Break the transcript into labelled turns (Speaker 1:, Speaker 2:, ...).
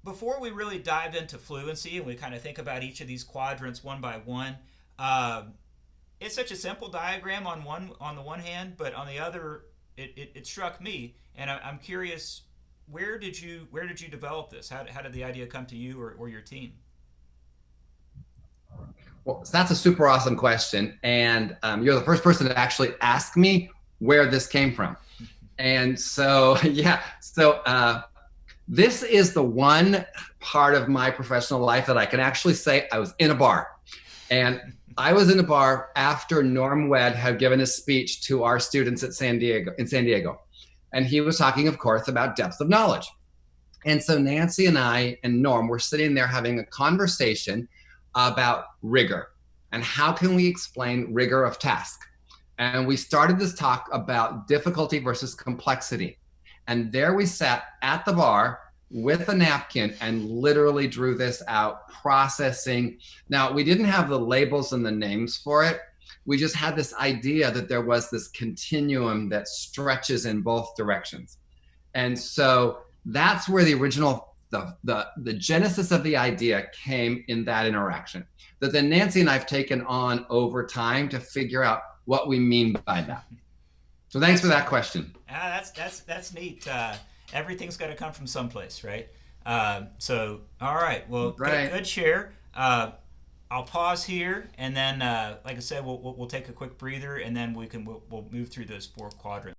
Speaker 1: before we really dive into fluency and we kind of think about each of these quadrants one by one, uh, it's such a simple diagram on the one hand, but on the other, it struck me, and I'm curious, where did you develop this? How did the idea come to you or your team?
Speaker 2: Well, so that's a super awesome question. And you're the first person to actually ask me where this came from. And so, yeah, so this is the one part of my professional life that I can actually say I was in a bar. And I was in a bar after Norm Webb had given a speech to our students at San Diego. And he was talking, of course, about depth of knowledge. And so Nancy and I and Norm were sitting there having a conversation about rigor and how can we explain rigor of task. And we started this talk about difficulty versus complexity. And there we sat at the bar with a napkin and literally drew this out, processing. Now, we didn't have the labels and the names for it. We just had this idea that there was this continuum that stretches in both directions. And so that's where the original the genesis of the idea came in that interaction that then Nancy and I've taken on over time to figure out what we mean by that. So thanks for that
Speaker 1: Excellent.
Speaker 2: question.
Speaker 1: That's neat. Everything's got to come from someplace, right? So, all right. Well,
Speaker 2: Right.
Speaker 1: good share. I'll pause here, and then, like I said, we'll take a quick breather, and then we'll move through those four quadrants.